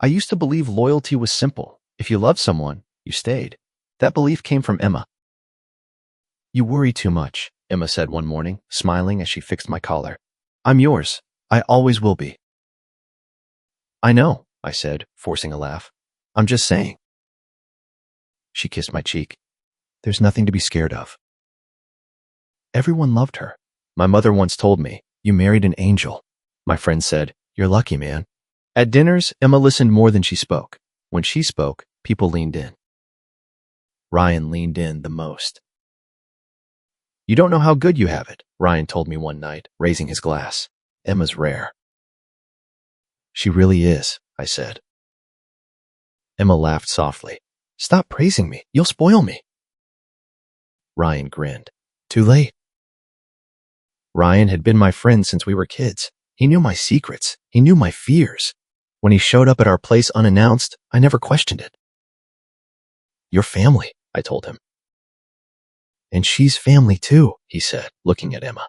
I used to believe loyalty was simple. If you loved someone, you stayed. That belief came from Emma. You worry too much, Emma said one morning, smiling as she fixed my collar. I'm yours. I always will be. I know, I said, forcing a laugh. I'm just saying. She kissed my cheek. There's nothing to be scared of. Everyone loved her. My mother once told me, you married an angel. My friend said, you're lucky, man. At dinners, Emma listened more than she spoke. When she spoke, people leaned in. Ryan leaned in the most. You don't know how good you have it, Ryan told me one night, raising his glass. Emma's rare. She really is, I said. Emma laughed softly. Stop praising me. You'll spoil me. Ryan grinned. Too late. Ryan had been my friend since we were kids. He knew my secrets. He knew my fears. When he showed up at our place unannounced, I never questioned it. Your family, I told him. And she's family too, he said, looking at Emma.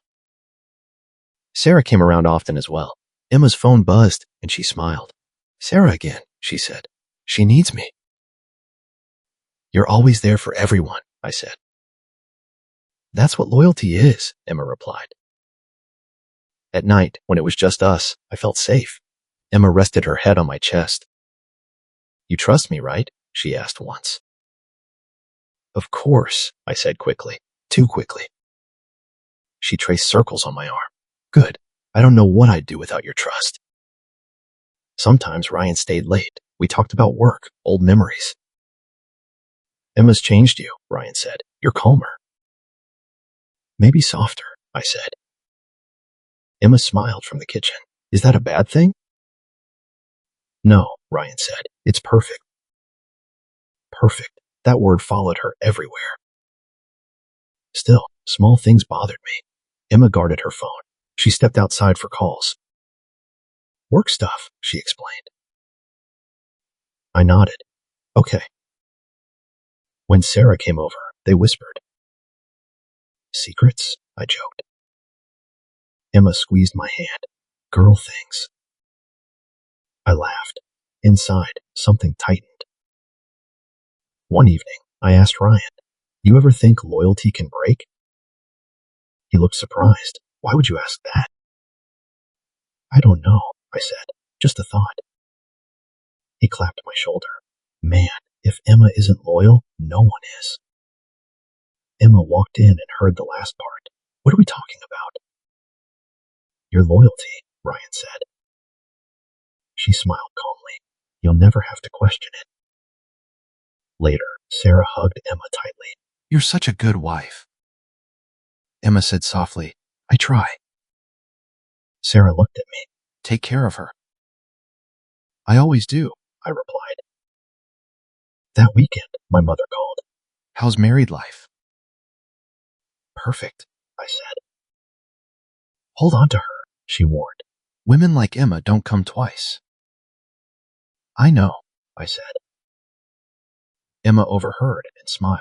Sarah came around often as well. Emma's phone buzzed, and she smiled. Sarah again, she said. She needs me. You're always there for everyone, I said. That's what loyalty is, Emma replied. At night, when it was just us, I felt safe. Emma rested her head on my chest. You trust me, right? She asked once. Of course, I said quickly, too quickly. She traced circles on my arm. Good. I don't know what I'd do without your trust. Sometimes Ryan stayed late. We talked about work, old memories. Emma's changed you, Ryan said. You're calmer. Maybe softer, I said. Emma smiled from the kitchen. Is that a bad thing? No, Ryan said. It's perfect. Perfect. That word followed her everywhere. Still, small things bothered me. Emma guarded her phone. She stepped outside for calls. Work stuff, she explained. I nodded. Okay. When Sarah came over, they whispered. Secrets? I joked. Emma squeezed my hand. Girl things. I laughed. Inside, something tightened. One evening, I asked Ryan, you ever think loyalty can break? He looked surprised. Why would you ask that? I don't know, I said. Just a thought. He clapped my shoulder. Man, if Emma isn't loyal, no one is. Emma walked in and heard the last part. What are we talking about? Your loyalty, Ryan said. She smiled calmly. You'll never have to question it. Later, Sarah hugged Emma tightly. You're such a good wife. Emma said softly, I try. Sarah looked at me. Take care of her. I always do, I replied. That weekend, my mother called. How's married life? Perfect, I said. Hold on to her, she warned. Women like Emma don't come twice. I know, I said. Emma overheard and smiled.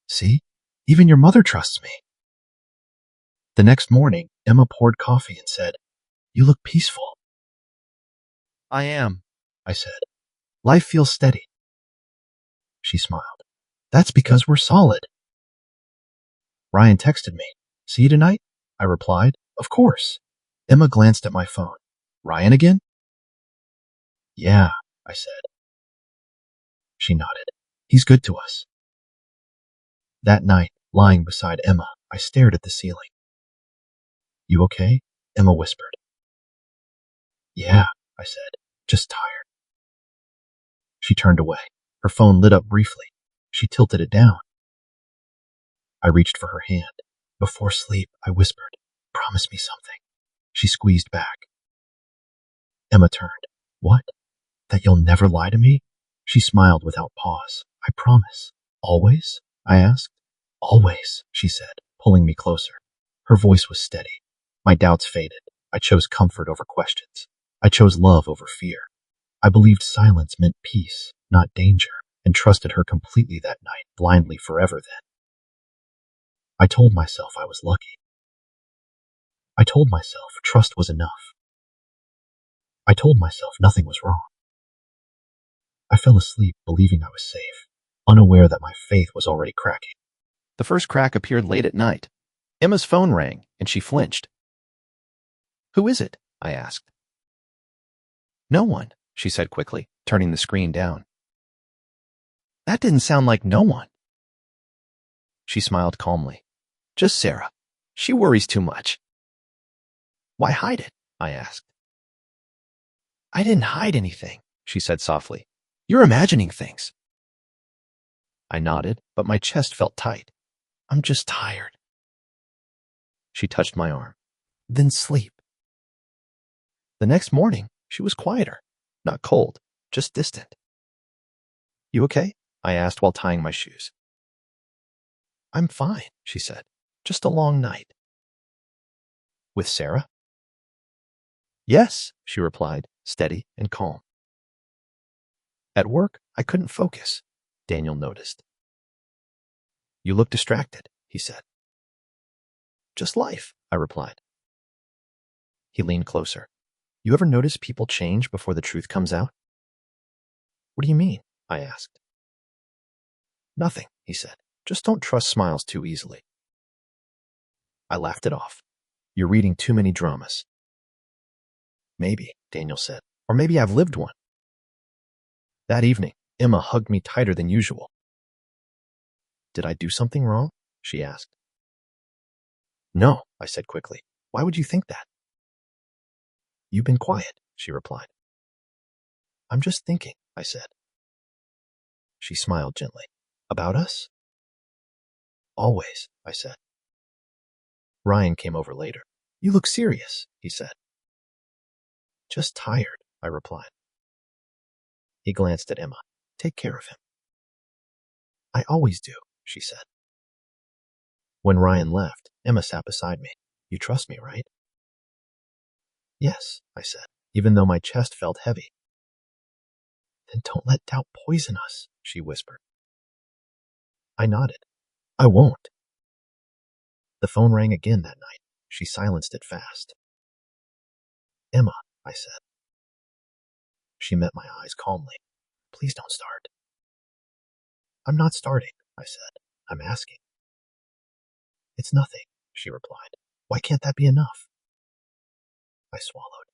See, even your mother trusts me. The next morning, Emma poured coffee and said, You look peaceful. I am, I said. Life feels steady. She smiled. That's because we're solid. Ryan texted me. See you tonight? I replied. Of course. Emma glanced at my phone. Ryan again? Yeah, I said. She nodded. He's good to us. That night, lying beside Emma, I stared at the ceiling. You okay? Emma whispered. Yeah, I said. Just tired. She turned away. Her phone lit up briefly. She tilted it down. I reached for her hand. Before sleep, I whispered, Promise me something. She squeezed back. Emma turned. What? That you'll never lie to me? She smiled without pause. I promise. Always? I asked. Always, she said, pulling me closer. Her voice was steady. My doubts faded. I chose comfort over questions. I chose love over fear. I believed silence meant peace, not danger, and trusted her completely that night, blindly forever then. I told myself I was lucky. I told myself trust was enough. I told myself nothing was wrong. I fell asleep believing I was safe, unaware that my faith was already cracking. The first crack appeared late at night. Emma's phone rang, and she flinched. "Who is it?" I asked. "No one," she said quickly, turning the screen down. "That didn't sound like no one." She smiled calmly. "Just Sarah. She worries too much." "Why hide it?" I asked. "I didn't hide anything," she said softly. "You're imagining things." I nodded, but my chest felt tight. "I'm just tired." She touched my arm. "Then sleep." The next morning, she was quieter, not cold, just distant. "You okay?" I asked while tying my shoes. "I'm fine," she said. "Just a long night." "With Sarah?" "Yes," she replied, steady and calm. At work, I couldn't focus, Daniel noticed. "You look distracted," he said. "Just life," I replied. He leaned closer. "You ever notice people change before the truth comes out?" "What do you mean?" I asked. "Nothing," he said. "Just don't trust smiles too easily." I laughed it off. "You're reading too many dramas." "Maybe," Daniel said. "Or maybe I've lived one." That evening, Emma hugged me tighter than usual. "Did I do something wrong?" she asked. "No," I said quickly. "Why would you think that?" "You've been quiet," she replied. "I'm just thinking," I said. She smiled gently. "About us?" "Always," I said. Ryan came over later. "You look serious," he said. "Just tired," I replied. He glanced at Emma. "Take care of him." "I always do," she said. When Ryan left, Emma sat beside me. "You trust me, right?" "Yes," I said, even though my chest felt heavy. "Then don't let doubt poison us," she whispered. I nodded. "I won't." The phone rang again that night. She silenced it fast. "Emma," I said. She met my eyes calmly. "Please don't start." "I'm not starting," I said. "I'm asking." "It's nothing," she replied. "Why can't that be enough?" I swallowed.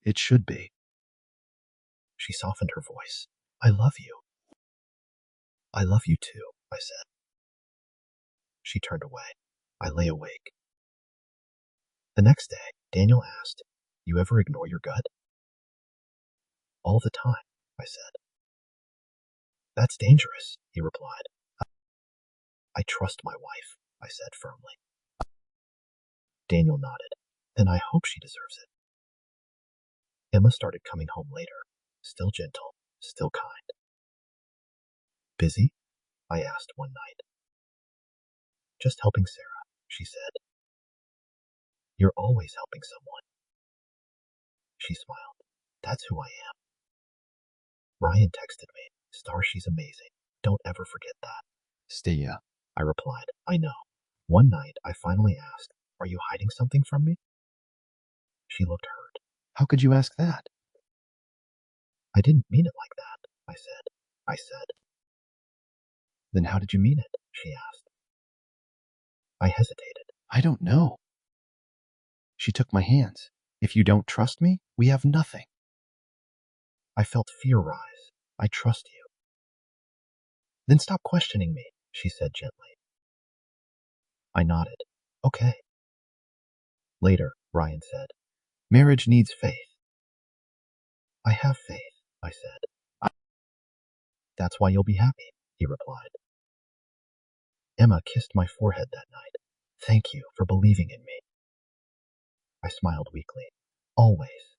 "It should be." She softened her voice. "I love you." "I love you too," I said. She turned away. I lay awake. The next day, Daniel asked, "You ever ignore your gut?" "All the time," I said. "That's dangerous," he replied. "I trust my wife," I said firmly. Daniel nodded. "Then I hope she deserves it." Emma started coming home later, still gentle, still kind. "Busy?" I asked one night. "Just helping Sarah," she said. "You're always helping someone." She smiled. "That's who I am." Ryan texted me, "Star, she's amazing. Don't ever forget that." "Stia," I replied. "I know." One night, I finally asked, "Are you hiding something from me?" She looked hurt. "How could you ask that?" "I didn't mean it like that," I said. I said. "Then how did you mean it?" she asked. I hesitated. "I don't know." She took my hands. "If you don't trust me, we have nothing." I felt fear rise. "I trust you." "Then stop questioning me," she said gently. I nodded. "Okay." Later, Ryan said, "Marriage needs faith." "I have faith," I said. "That's why you'll be happy," he replied. Emma kissed my forehead that night. "Thank you for believing in me." I smiled weakly. "Always."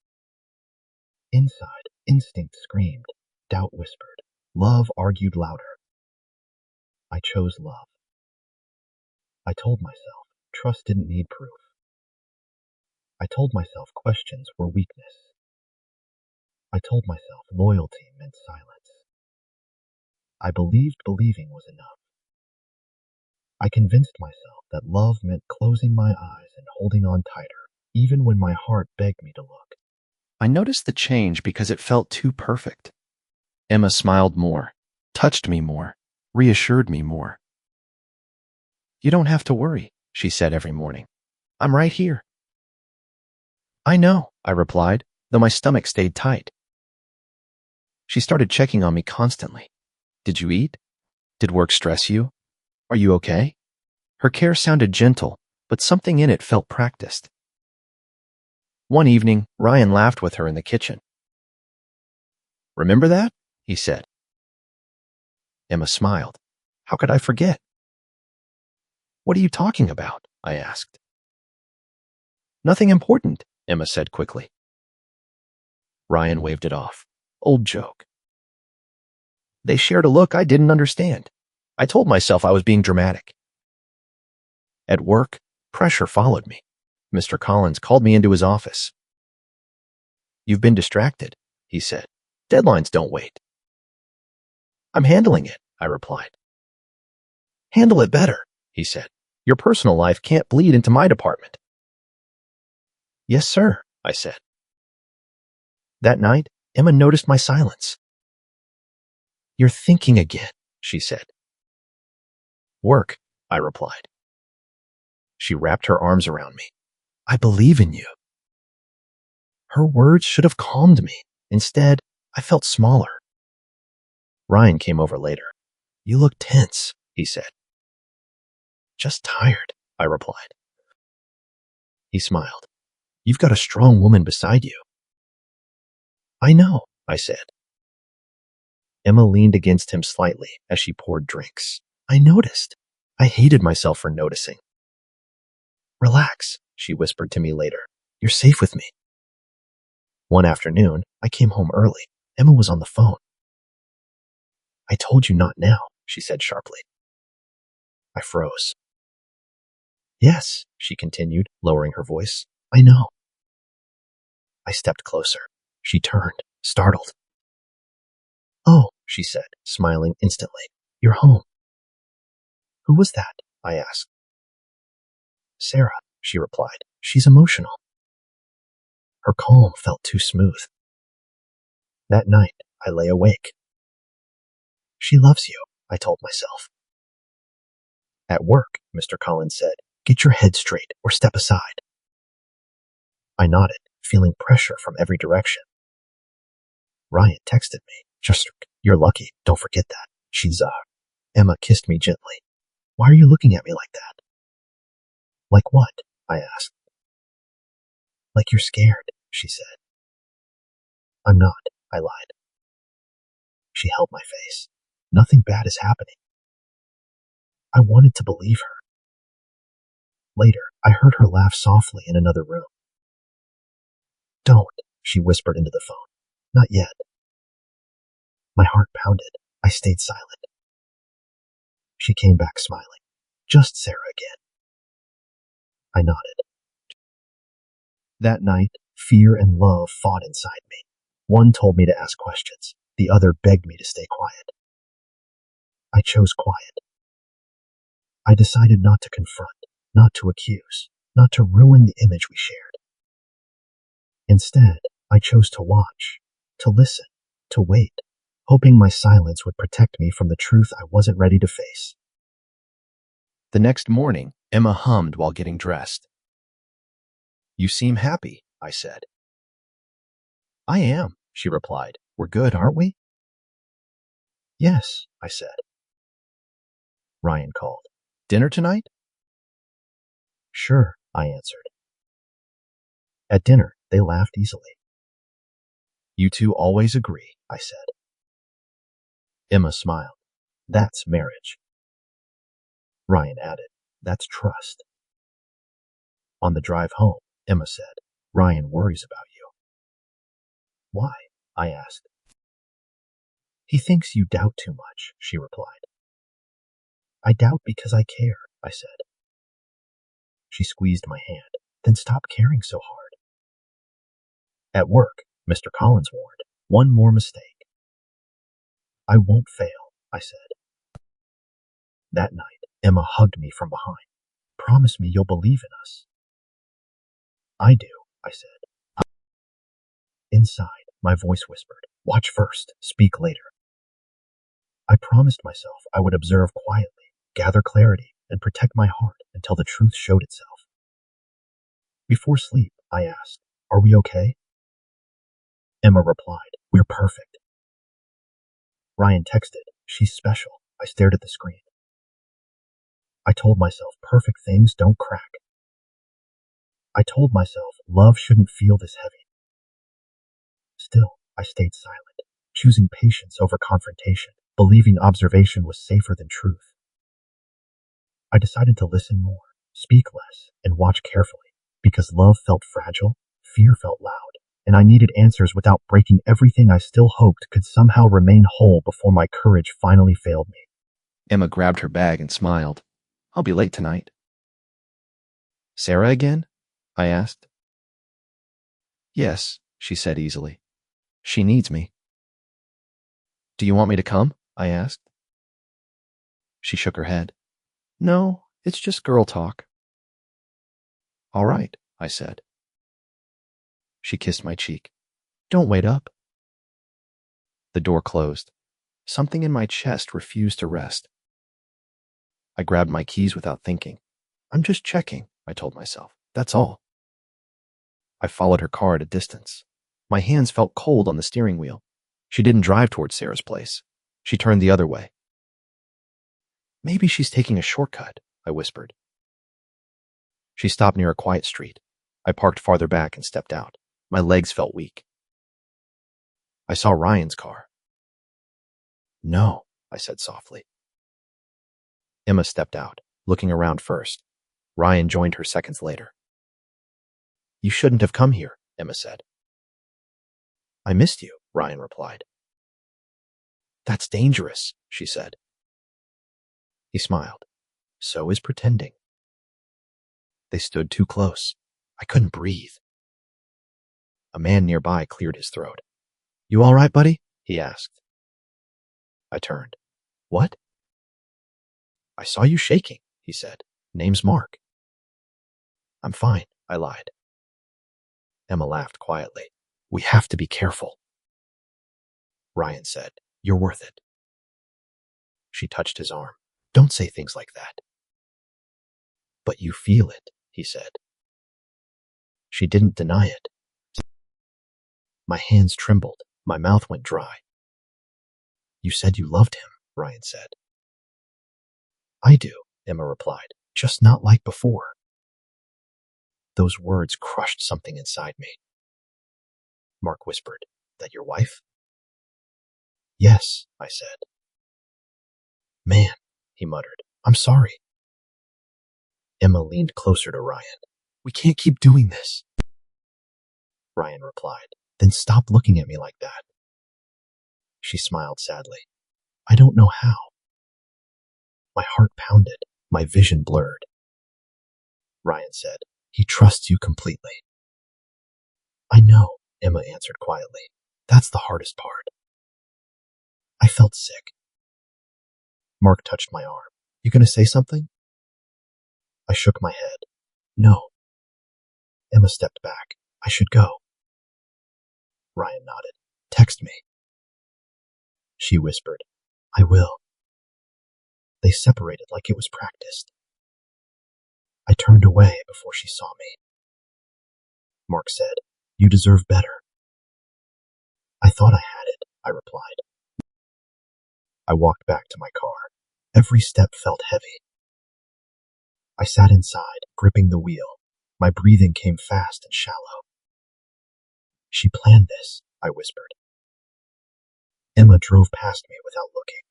Inside, instinct screamed. Doubt whispered. Love argued louder. I chose love. I told myself trust didn't need proof. I told myself questions were weakness. I told myself loyalty meant silence. I believed believing was enough. I convinced myself that love meant closing my eyes and holding on tighter, even when my heart begged me to look. I noticed the change because it felt too perfect. Emma smiled more, touched me more, reassured me more. You don't have to worry, she said every morning. I'm right here. I know, I replied, though my stomach stayed tight. She started checking on me constantly. Did you eat? Did work stress you? Are you okay? Her care sounded gentle, but something in it felt practiced. One evening, Ryan laughed with her in the kitchen. Remember that? He said. Emma smiled. How could I forget? What are you talking about? I asked. Nothing important, Emma said quickly. Ryan waved it off. Old joke. They shared a look I didn't understand. I told myself I was being dramatic. At work, pressure followed me. Mr. Collins called me into his office. You've been distracted, he said. Deadlines don't wait. I'm handling it, I replied. Handle it better, he said. Your personal life can't bleed into my department. Yes, sir, I said. That night, Emma noticed my silence. You're thinking again, she said. Work, I replied. She wrapped her arms around me. I believe in you. Her words should have calmed me. Instead, I felt smaller. Ryan came over later. You look tense, he said. Just tired, I replied. He smiled. You've got a strong woman beside you. I know, I said. Emma leaned against him slightly as she poured drinks. I noticed. I hated myself for noticing. Relax, she whispered to me later. You're safe with me. One afternoon, I came home early. Emma was on the phone. I told you not now, she said sharply. I froze. Yes, she continued, lowering her voice. I know. I stepped closer. She turned, startled. Oh, she said, smiling instantly. You're home. Who was that? I asked. Sarah, she replied. She's emotional. Her calm felt too smooth. That night, I lay awake. She loves you, I told myself. At work, Mr. Collins said, get your head straight or step aside. I nodded, feeling pressure from every direction. Ryan texted me. Just, you're lucky. Don't forget that. Emma kissed me gently. Why are you looking at me like that? Like what? I asked. Like you're scared, she said. I'm not, I lied. She held my face. Nothing bad is happening. I wanted to believe her. Later, I heard her laugh softly in another room. Don't, she whispered into the phone. Not yet. My heart pounded. I stayed silent. She came back smiling. Just Sarah again. I nodded. That night, fear and love fought inside me. One told me to ask questions. The other begged me to stay quiet. I chose quiet. I decided not to confront, not to accuse, not to ruin the image we shared. Instead, I chose to watch, to listen, to wait, hoping my silence would protect me from the truth I wasn't ready to face. The next morning, Emma hummed while getting dressed. You seem happy, I said. I am, she replied. We're good, aren't we? Yes, I said. Ryan called. Dinner tonight? Sure, I answered. At dinner, they laughed easily. You two always agree, I said. Emma smiled. That's marriage. Ryan added, that's trust. On the drive home, Emma said, Ryan worries about you. Why? I asked. He thinks you doubt too much, she replied. I doubt because I care, I said. She squeezed my hand, then stopped caring so hard. At work, Mr. Collins warned, one more mistake. I won't fail, I said. That night, Emma hugged me from behind. Promise me you'll believe in us. I do, I said. Inside, my voice whispered, watch first, speak later. I promised myself I would observe quietly, gather clarity, and protect my heart until the truth showed itself. Before sleep, I asked, "Are we okay?" Emma replied, "We're perfect." Ryan texted, "She's special." I stared at the screen. I told myself perfect things don't crack. I told myself love shouldn't feel this heavy. Still, I stayed silent, choosing patience over confrontation, believing observation was safer than truth. I decided to listen more, speak less, and watch carefully, because love felt fragile, fear felt loud, and I needed answers without breaking everything I still hoped could somehow remain whole before my courage finally failed me. Emma grabbed her bag and smiled. "I'll be late tonight." "Sarah again?" I asked. "Yes," she said easily. "She needs me." "Do you want me to come?" I asked. She shook her head. "No, it's just girl talk." "All right," I said. She kissed my cheek. "Don't wait up." The door closed. Something in my chest refused to rest. I grabbed my keys without thinking. "I'm just checking," I told myself. "That's all." I followed her car at a distance. My hands felt cold on the steering wheel. She didn't drive towards Sarah's place. She turned the other way. "Maybe she's taking a shortcut," I whispered. She stopped near a quiet street. I parked farther back and stepped out. My legs felt weak. I saw Ryan's car. "No," I said softly. Emma stepped out, looking around first. Ryan joined her seconds later. "You shouldn't have come here," Emma said. "I missed you," Ryan replied. "That's dangerous," she said. He smiled. "So is pretending." They stood too close. I couldn't breathe. A man nearby cleared his throat. "You all right, buddy?" he asked. I turned. "What?" "I saw you shaking," he said. "Name's Mark." "I'm fine," I lied. Emma laughed quietly. "We have to be careful." Ryan said, "You're worth it." She touched his arm. "Don't say things like that." "But you feel it," he said. She didn't deny it. My hands trembled. My mouth went dry. "You said you loved him," Ryan said. "I do," Emma replied, "just not like before." Those words crushed something inside me. Mark whispered, "That your wife?" "Yes," I said. "Man," he muttered, "I'm sorry." Emma leaned closer to Ryan. "We can't keep doing this." Ryan replied, "Then stop looking at me like that." She smiled sadly. "I don't know how." My heart pounded, my vision blurred. Ryan said, "He trusts you completely." "I know," Emma answered quietly. "That's the hardest part." I felt sick. Mark touched my arm. "You gonna say something?" I shook my head. "No." Emma stepped back. "I should go." Ryan nodded. "Text me." She whispered, "I will." They separated like it was practiced. I turned away before she saw me. Mark said, "You deserve better." "I thought I had it," I replied. I walked back to my car. Every step felt heavy. I sat inside, gripping the wheel. My breathing came fast and shallow. "She planned this," I whispered. Emma drove past me without looking.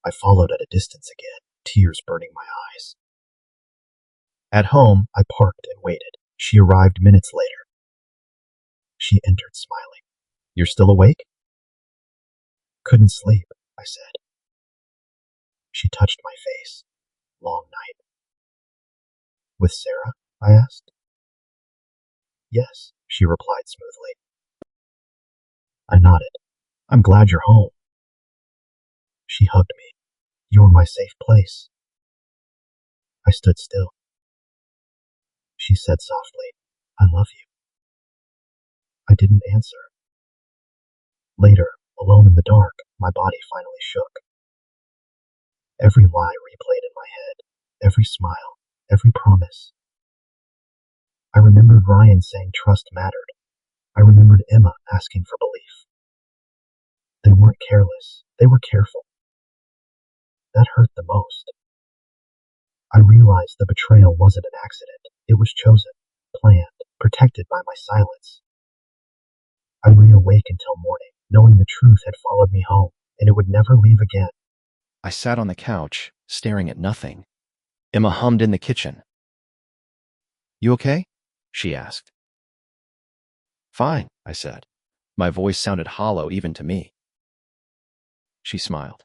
I followed at a distance again, tears burning my eyes. At home, I parked and waited. She arrived minutes later. She entered smiling. "You're still awake?" "Couldn't sleep," I said. She touched my face. "Long night." "With Sarah?" I asked. "Yes," she replied smoothly. I nodded. "I'm glad you're home." She hugged me. "You're my safe place." I stood still. She said softly, "I love you." I didn't answer. Later, alone in the dark, my body finally shook. Every lie replayed in my head, every smile, every promise. I remembered Ryan saying trust mattered. I remembered Emma asking for belief. They weren't careless, they were careful. That hurt the most. I realized the betrayal wasn't an accident. It was chosen, planned, protected by my silence. I lay awake until morning, knowing the truth had followed me home, and it would never leave again. I sat on the couch, staring at nothing. Emma hummed in the kitchen. You okay? She asked. Fine, I said. My voice sounded hollow even to me. She smiled.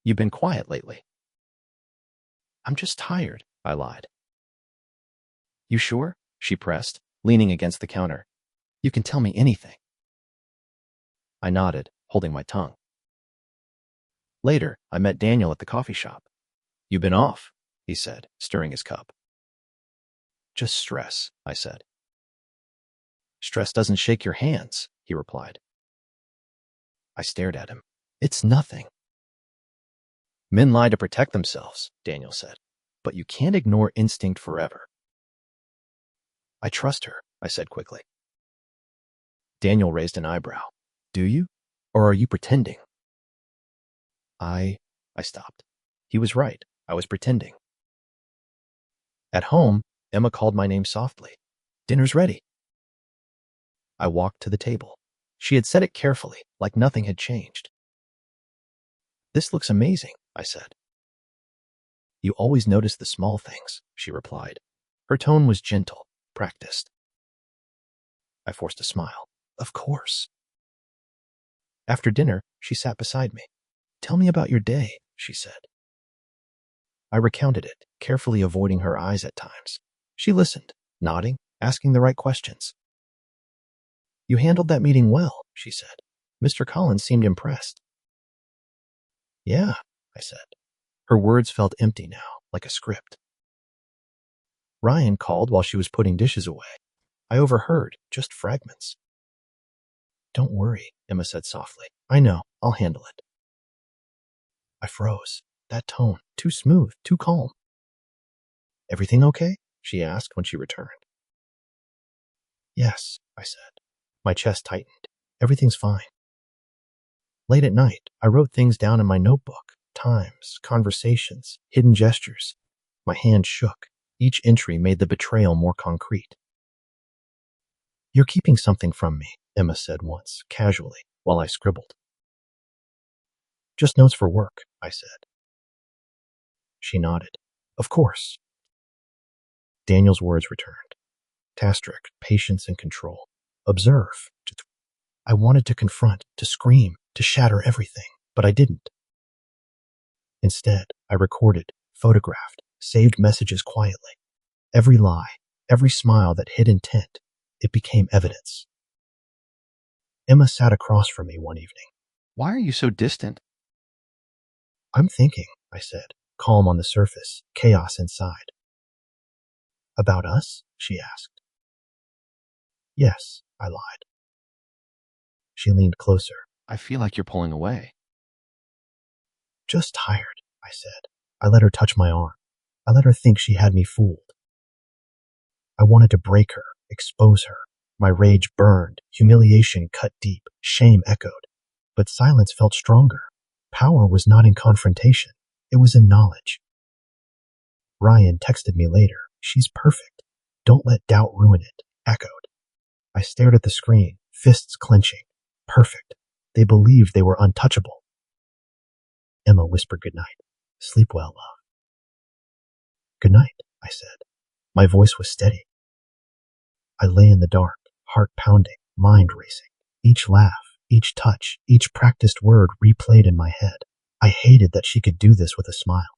You've been quiet lately. I'm just tired, I lied. You sure? She pressed, leaning against the counter. You can tell me anything. I nodded, holding my tongue. Later, I met Daniel at the coffee shop. You've been off, he said, stirring his cup. Just stress, I said. Stress doesn't shake your hands, he replied. I stared at him. It's nothing. Men lie to protect themselves, Daniel said, but you can't ignore instinct forever. I trust her, I said quickly. Daniel raised an eyebrow. Do you? Or are you pretending? I stopped. He was right. I was pretending. At home, Emma called my name softly. Dinner's ready. I walked to the table. She had said it carefully, like nothing had changed. This looks amazing, I said. You always notice the small things, she replied. Her tone was gentle, practiced. I forced a smile. Of course. After dinner, she sat beside me. Tell me about your day, she said. I recounted it, carefully avoiding her eyes at times. She listened, nodding, asking the right questions. You handled that meeting well, she said. Mr. Collins seemed impressed. Yeah, I said. Her words felt empty now, like a script. Ryan called while she was putting dishes away. I overheard, just fragments. Don't worry, Emma said softly. I know, I'll handle it. I froze. That tone, too smooth, too calm. Everything okay? She asked when she returned. Yes, I said. My chest tightened. Everything's fine. Late at night, I wrote things down in my notebook. Times, conversations, hidden gestures. My hand shook. Each entry made the betrayal more concrete. You're keeping something from me, Emma said once, casually, while I scribbled. Just notes for work, I said. She nodded. Of course. Daniel's words returned. Tastric, patience and control. Observe. I wanted to confront, to scream, to shatter everything, but I didn't. Instead, I recorded, photographed, saved messages quietly. Every lie, every smile that hid intent, it became evidence. Emma sat across from me one evening. Why are you so distant? I'm thinking, I said, calm on the surface, chaos inside. About us? She asked. Yes, I lied. She leaned closer. I feel like you're pulling away. Just tired, I said. I let her touch my arm. I let her think she had me fooled. I wanted to break her, expose her. My rage burned, humiliation cut deep, shame echoed. But silence felt stronger. Power was not in confrontation. It was in knowledge. Ryan texted me later. She's perfect. Don't let doubt ruin it, echoed. I stared at the screen, fists clenching. Perfect. They believed they were untouchable. Emma whispered goodnight. Sleep well, love. Good night, I said. My voice was steady. I lay in the dark, heart pounding, mind racing. Each laugh, each touch, each practiced word replayed in my head. I hated that she could do this with a smile.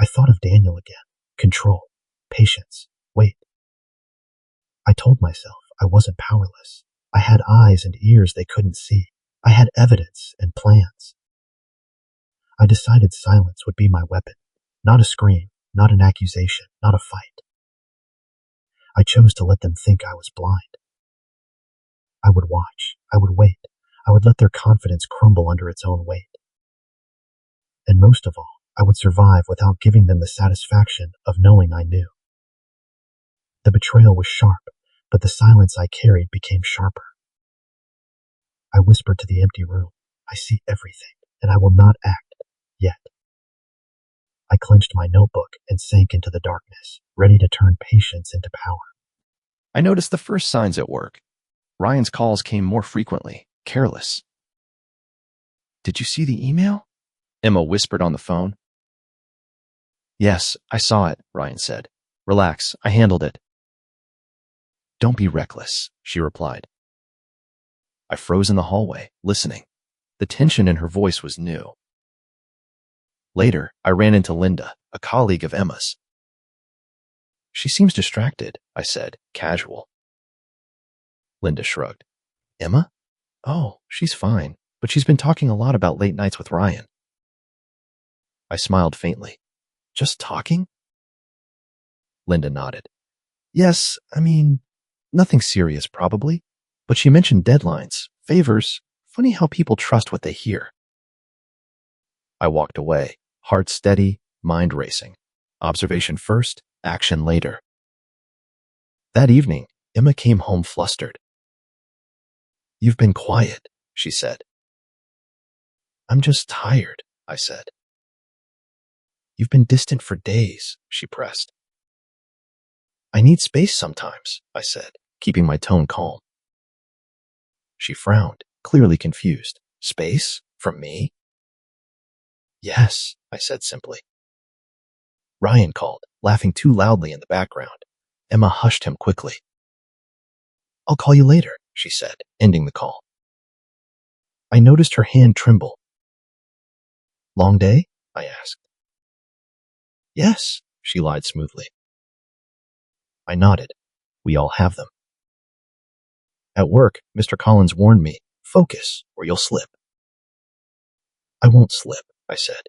I thought of Daniel again. Control, patience, wait. I told myself I wasn't powerless. I had eyes and ears they couldn't see. I had evidence and plans. I decided silence would be my weapon. Not a scream, not an accusation, not a fight. I chose to let them think I was blind. I would watch. I would wait. I would let their confidence crumble under its own weight. And most of all, I would survive without giving them the satisfaction of knowing I knew. The betrayal was sharp, but the silence I carried became sharper. I whispered to the empty room, I see everything, and I will not act yet. I clenched my notebook and sank into the darkness, ready to turn patience into power. I noticed the first signs at work. Ryan's calls came more frequently, careless. Did you see the email? Emma whispered on the phone. Yes, I saw it, Ryan said. Relax, I handled it. Don't be reckless, she replied. I froze in the hallway, listening. The tension in her voice was new. Later, I ran into Linda, a colleague of Emma's. She seems distracted, I said, casual. Linda shrugged. Emma? Oh, she's fine, but she's been talking a lot about late nights with Ryan. I smiled faintly. Just talking? Linda nodded. Yes, nothing serious probably, but she mentioned deadlines, favors. Funny how people trust what they hear. I walked away, heart steady, mind racing. Observation first, action later. That evening, Emma came home flustered. You've been quiet, she said. I'm just tired, I said. You've been distant for days, she pressed. I need space sometimes, I said, keeping my tone calm. She frowned, clearly confused. Space? From me? Yes, I said simply. Ryan called, laughing too loudly in the background. Emma hushed him quickly. I'll call you later, she said, ending the call. I noticed her hand tremble. Long day? I asked. Yes, she lied smoothly. I nodded. We all have them. At work, Mr. Collins warned me, focus or you'll slip. I won't slip, I said,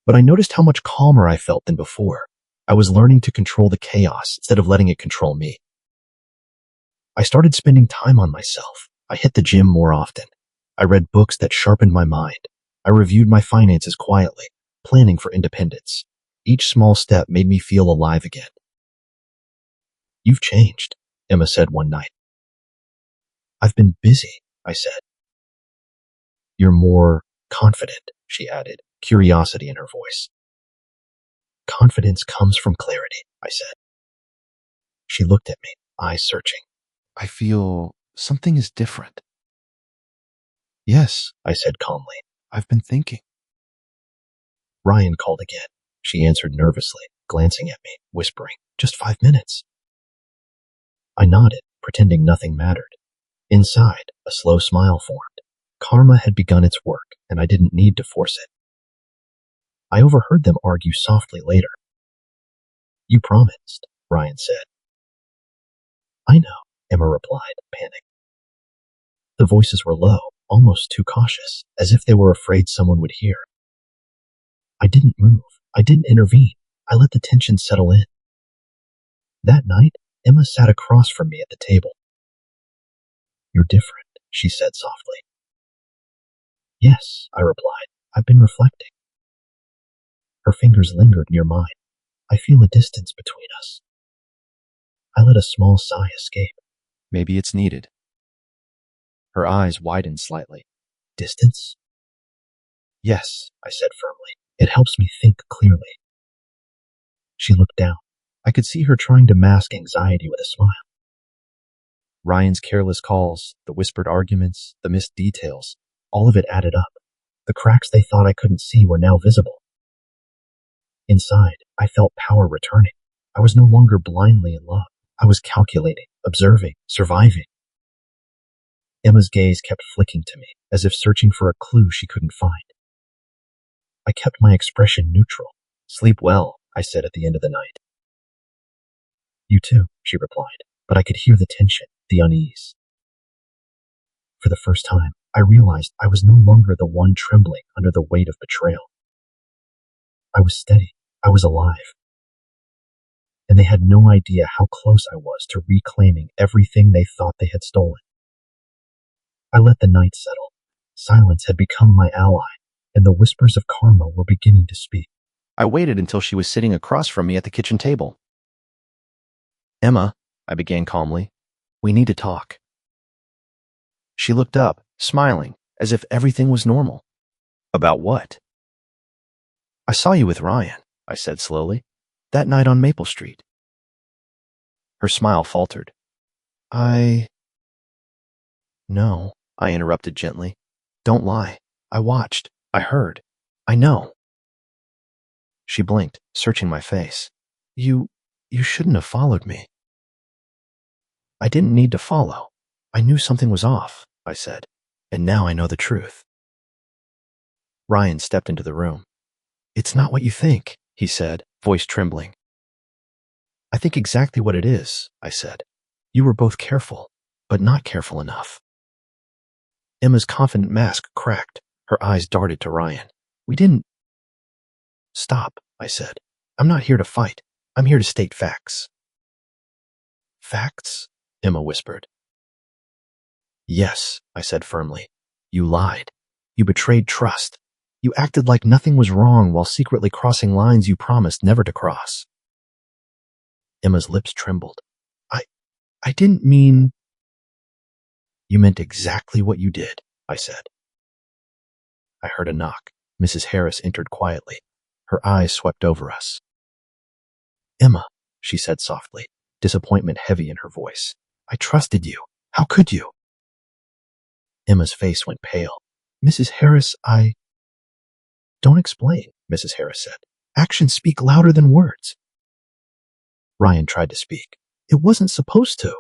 but I noticed how much calmer I felt than before. I was learning to control the chaos instead of letting it control me. I started spending time on myself. I hit the gym more often. I read books that sharpened my mind. I reviewed my finances quietly, planning for independence. Each small step made me feel alive again. You've changed, Emma said one night. I've been busy, I said. You're more confident, she added, curiosity in her voice. Confidence comes from clarity, I said. She looked at me, eyes searching. I feel something is different. Yes, I said calmly. I've been thinking. Ryan called again. She answered nervously, glancing at me, whispering, just 5 minutes. I nodded, pretending nothing mattered. Inside, a slow smile formed. Karma had begun its work, and I didn't need to force it. I overheard them argue softly later. You promised, Ryan said. I know, Emma replied, panicked. The voices were low, almost too cautious, as if they were afraid someone would hear. I didn't move. I didn't intervene. I let the tension settle in. That night, Emma sat across from me at the table. You're different, she said softly. Yes, I replied. I've been reflecting. Her fingers lingered near mine. I feel a distance between us. I let a small sigh escape. Maybe it's needed. Her eyes widened slightly. Distance? Yes, I said firmly. It helps me think clearly. She looked down. I could see her trying to mask anxiety with a smile. Ryan's careless calls, the whispered arguments, the missed details, all of it added up. The cracks they thought I couldn't see were now visible. Inside, I felt power returning. I was no longer blindly in love. I was calculating, observing, surviving. Emma's gaze kept flicking to me, as if searching for a clue she couldn't find. I kept my expression neutral. Sleep well, I said at the end of the night. You too, she replied, but I could hear the tension, the unease. For the first time, I realized I was no longer the one trembling under the weight of betrayal. I was steady. I was alive. And they had no idea how close I was to reclaiming everything they thought they had stolen. I let the night settle. Silence had become my ally. and the whispers of karma were beginning to speak. I waited until she was sitting across from me at the kitchen table. Emma, I began calmly, we need to talk. She looked up, smiling, as if everything was normal. About what? I saw you with Ryan, I said slowly, that night on Maple Street. Her smile faltered. No, I interrupted gently. Don't lie. I watched. I heard. I know. She blinked, searching my face. You shouldn't have followed me. I didn't need to follow. I knew something was off, I said, and now I know the truth. Ryan stepped into the room. It's not what you think, he said, voice trembling. I think exactly what it is, I said. You were both careful, but not careful enough. Emma's confident mask cracked. Her eyes darted to Ryan. We didn't. Stop, I said. I'm not here to fight. I'm here to state facts. Facts? Emma whispered. Yes, I said firmly. You lied. You betrayed trust. You acted like nothing was wrong while secretly crossing lines you promised never to cross. Emma's lips trembled. I didn't mean... You meant exactly what you did, I said. I heard a knock. Mrs. Harris entered quietly. Her eyes swept over us. Emma, she said softly, disappointment heavy in her voice. I trusted you. How could you? Emma's face went pale. Mrs. Harris, Don't explain, Mrs. Harris said. Actions speak louder than words. Ryan tried to speak. It wasn't supposed to.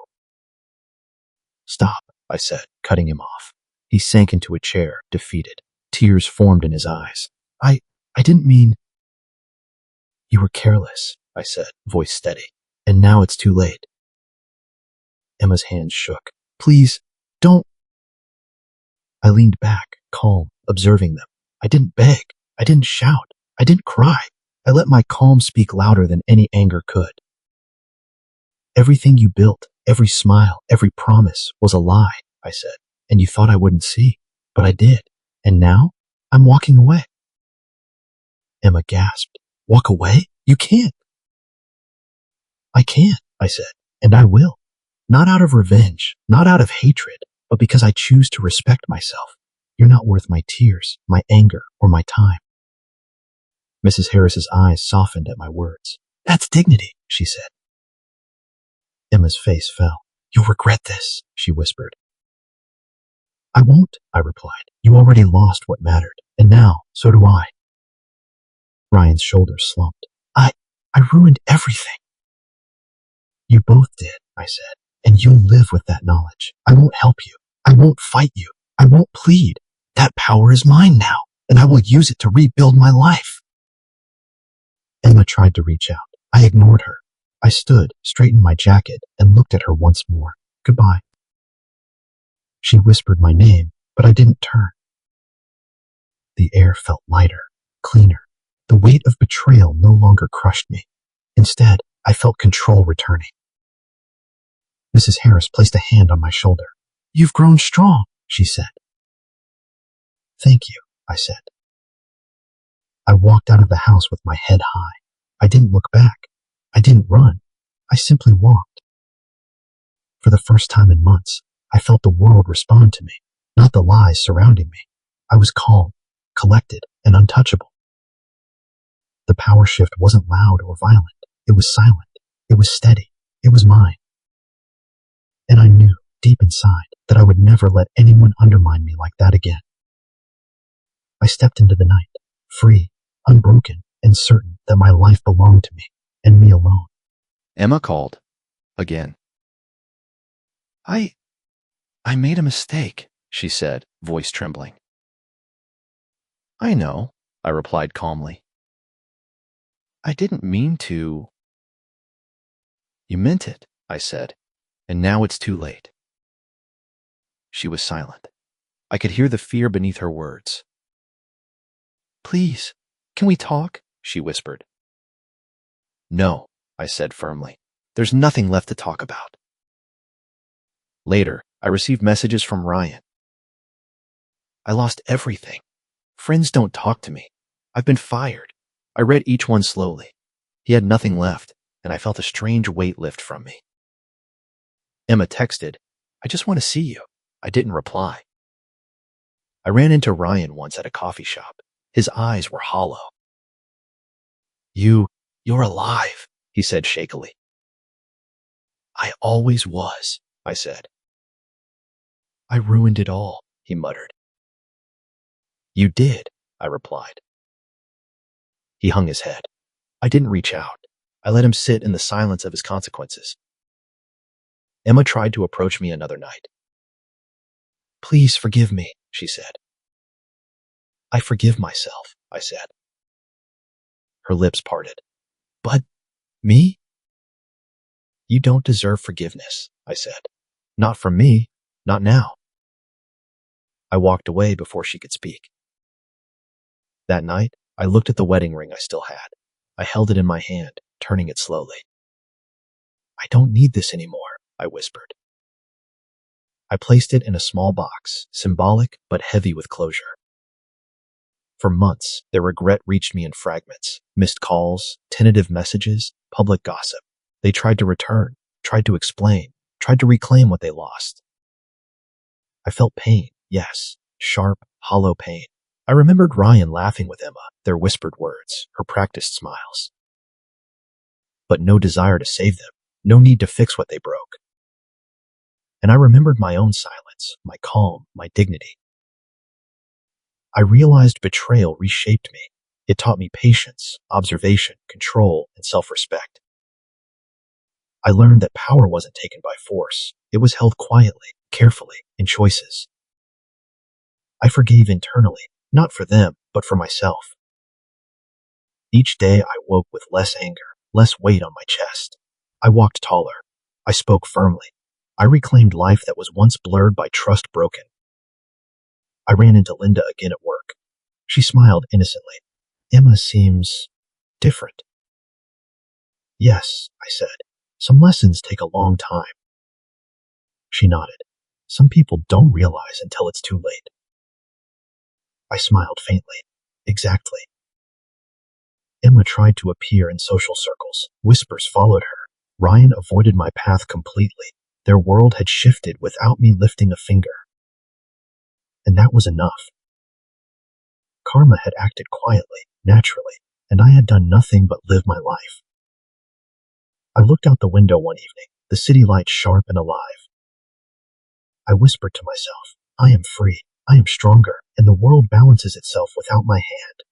Stop, I said, cutting him off. He sank into a chair, defeated. Tears formed in his eyes. I didn't mean... You were careless, I said, voice steady. And now it's too late. Emma's hands shook. Please, don't... I leaned back, calm, observing them. I didn't beg. I didn't shout. I didn't cry. I let my calm speak louder than any anger could. Everything you built, every smile, every promise was a lie, I said, and you thought I wouldn't see, but I did. And now, I'm walking away. Emma gasped. Walk away? You can't. I can, I said, and I will. Not out of revenge, not out of hatred, but because I choose to respect myself. You're not worth my tears, my anger, or my time. Mrs. Harris's eyes softened at my words. That's dignity, she said. Emma's face fell. You'll regret this, she whispered. I won't, I replied. You already lost what mattered, and now, so do I. Ryan's shoulders slumped. I ruined everything. You both did, I said, and you'll live with that knowledge. I won't help you. I won't fight you. I won't plead. That power is mine now, and I will use it to rebuild my life. Emma tried to reach out. I ignored her. I stood, straightened my jacket, and looked at her once more. Goodbye. She whispered my name, but I didn't turn. The air felt lighter, cleaner. The weight of betrayal no longer crushed me. Instead, I felt control returning. Mrs. Harris placed a hand on my shoulder. You've grown strong, she said. Thank you, I said. I walked out of the house with my head high. I didn't look back. I didn't run. I simply walked. For the first time in months, I felt the world respond to me, not the lies surrounding me. I was calm, collected, and untouchable. The power shift wasn't loud or violent. It was silent. It was steady. It was mine. And I knew, deep inside, that I would never let anyone undermine me like that again. I stepped into the night, free, unbroken, and certain that my life belonged to me, and me alone. Emma called. Again. I made a mistake, she said, voice trembling. I know, I replied calmly. I didn't mean to. You meant it, I said, and now it's too late. She was silent. I could hear the fear beneath her words. Please, can we talk? She whispered. No, I said firmly. There's nothing left to talk about. Later, I received messages from Ryan. I lost everything. Friends don't talk to me. I've been fired. I read each one slowly. He had nothing left, and I felt a strange weight lift from me. Emma texted, "I just want to see you." I didn't reply. I ran into Ryan once at a coffee shop. His eyes were hollow. You're alive," he said shakily. "I always was," I said. "I ruined it all," he muttered. "You did," I replied. He hung his head. I didn't reach out. I let him sit in the silence of his consequences. Emma tried to approach me another night. "Please forgive me," she said. "I forgive myself," I said. Her lips parted. "But me?" "You don't deserve forgiveness," I said. "Not from me, not now." I walked away before she could speak. That night, I looked at the wedding ring I still had. I held it in my hand, turning it slowly. "I don't need this anymore," I whispered. I placed it in a small box, symbolic but heavy with closure. For months, their regret reached me in fragments, missed calls, tentative messages, public gossip. They tried to return, tried to explain, tried to reclaim what they lost. I felt pain, yes, sharp, hollow pain. I remembered Ryan laughing with Emma, their whispered words, her practiced smiles. But no desire to save them, no need to fix what they broke. And I remembered my own silence, my calm, my dignity. I realized betrayal reshaped me. It taught me patience, observation, control, and self-respect. I learned that power wasn't taken by force. It was held quietly, carefully, in choices. I forgave internally, not for them, but for myself. Each day I woke with less anger, less weight on my chest. I walked taller. I spoke firmly. I reclaimed life that was once blurred by trust broken. I ran into Linda again at work. She smiled innocently. "Emma seems different." "Yes," I said. "Some lessons take a long time." She nodded. "Some people don't realize until it's too late." I smiled faintly. "Exactly." Emma tried to appear in social circles. Whispers followed her. Ryan avoided my path completely. Their world had shifted without me lifting a finger. And that was enough. Karma had acted quietly, naturally, and I had done nothing but live my life. I looked out the window one evening, the city lights sharp and alive. I whispered to myself, "I am free, I am stronger, and the world balances itself without my hand."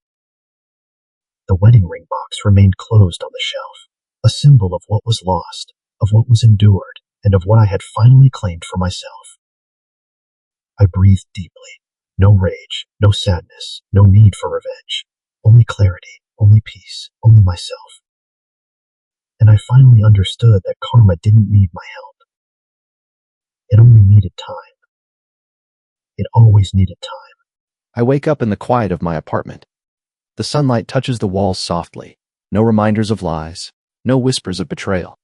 The wedding ring box remained closed on the shelf, a symbol of what was lost, of what was endured, and of what I had finally claimed for myself. I breathed deeply. No rage, no sadness, no need for revenge. Only clarity, only peace, only myself. And I finally understood that karma didn't need my help. It only needed time. It always needed time. I wake up in the quiet of my apartment. The sunlight touches the walls softly. No reminders of lies, no whispers of betrayal.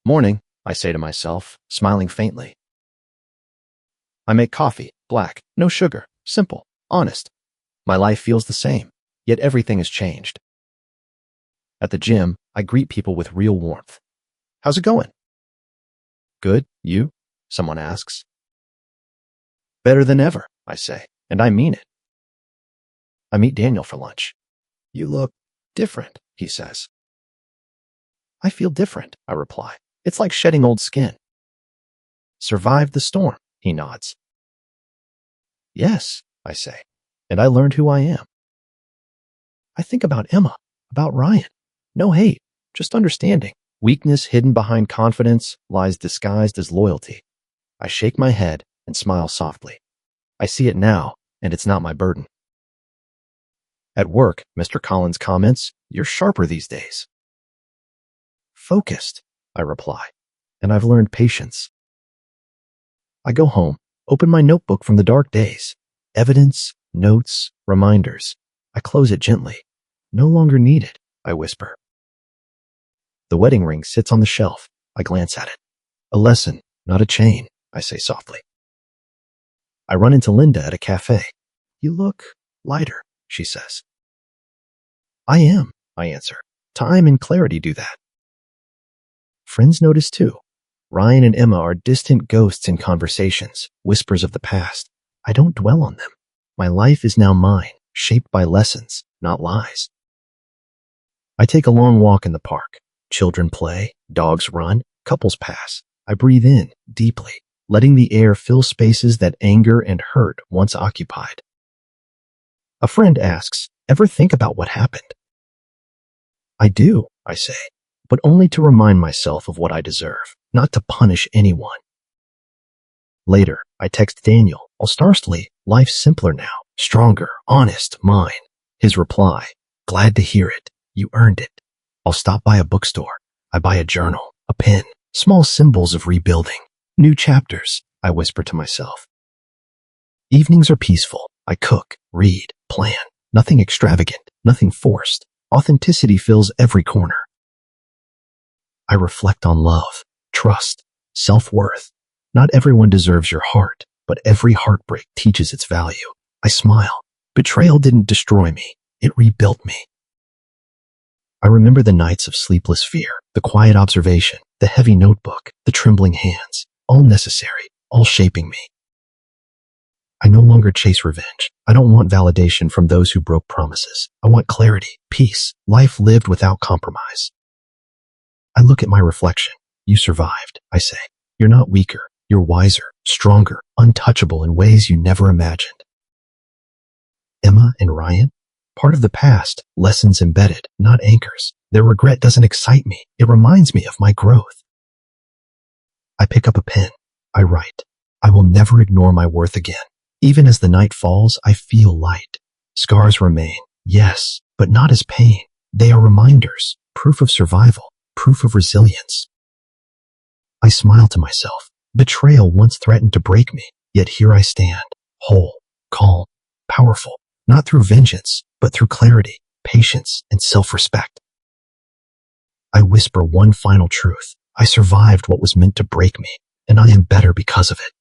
"Morning," I say to myself, smiling faintly. I make coffee, black, no sugar, simple, honest. My life feels the same, yet everything has changed. At the gym, I greet people with real warmth. "How's it going?" "Good, you?" someone asks. "Better than ever," I say, and I mean it. I meet Daniel for lunch. "You look different," he says. "I feel different," I reply. "It's like shedding old skin." "Survived the storm," he nods. "Yes," I say, "and I learned who I am." I think about Emma, about Ryan. No hate, just understanding. Weakness hidden behind confidence lies disguised as loyalty. I shake my head and smile softly. I see it now, and it's not my burden. At work, Mr. Collins comments, "You're sharper these days." "Focused," I reply, "and I've learned patience." I go home, open my notebook from the dark days. Evidence, notes, reminders. I close it gently. "No longer needed," I whisper. The wedding ring sits on the shelf. I glance at it. "A lesson, not a chain," I say softly. I run into Linda at a cafe. You look lighter, she says. I am, I answer. Time and clarity do that. Friends notice too. Ryan and Emma are distant ghosts in conversations, whispers of the past. I don't dwell on them. My life is now mine, shaped by lessons, not lies. I take a long walk in the park. Children play, dogs run, couples pass. I breathe in deeply, letting the air fill spaces that anger and hurt once occupied. A friend asks, ever think about what happened? I do, I say, but only to remind myself of what I deserve, not to punish anyone. Later, I text Daniel, Starstly, life's simpler now, stronger, honest, mine. His reply, glad to hear it, you earned it. I'll stop by a bookstore. I buy a journal, a pen, small symbols of rebuilding. New chapters, I whisper to myself. Evenings are peaceful. I cook, read, plan. Nothing extravagant, nothing forced. Authenticity fills every corner. I reflect on love, trust, self-worth. Not everyone deserves your heart, but every heartbreak teaches its value. I smile. Betrayal didn't destroy me. It rebuilt me. I remember the nights of sleepless fear, the quiet observation, the heavy notebook, the trembling hands, all necessary, all shaping me. I no longer chase revenge. I don't want validation from those who broke promises. I want clarity, peace, life lived without compromise. I look at my reflection. You survived, I say. You're not weaker. You're wiser, stronger, untouchable in ways you never imagined. Emma and Ryan? Part of the past, lessons embedded, not anchors. Their regret doesn't excite me. It reminds me of my growth. I pick up a pen. I write. I will never ignore my worth again. Even as the night falls, I feel light. Scars remain, yes, but not as pain. They are reminders, proof of survival, proof of resilience. I smile to myself. Betrayal once threatened to break me, yet here I stand, whole, calm, powerful, not through vengeance, but through clarity, patience, and self-respect. I whisper one final truth. I survived what was meant to break me, and I am better because of it.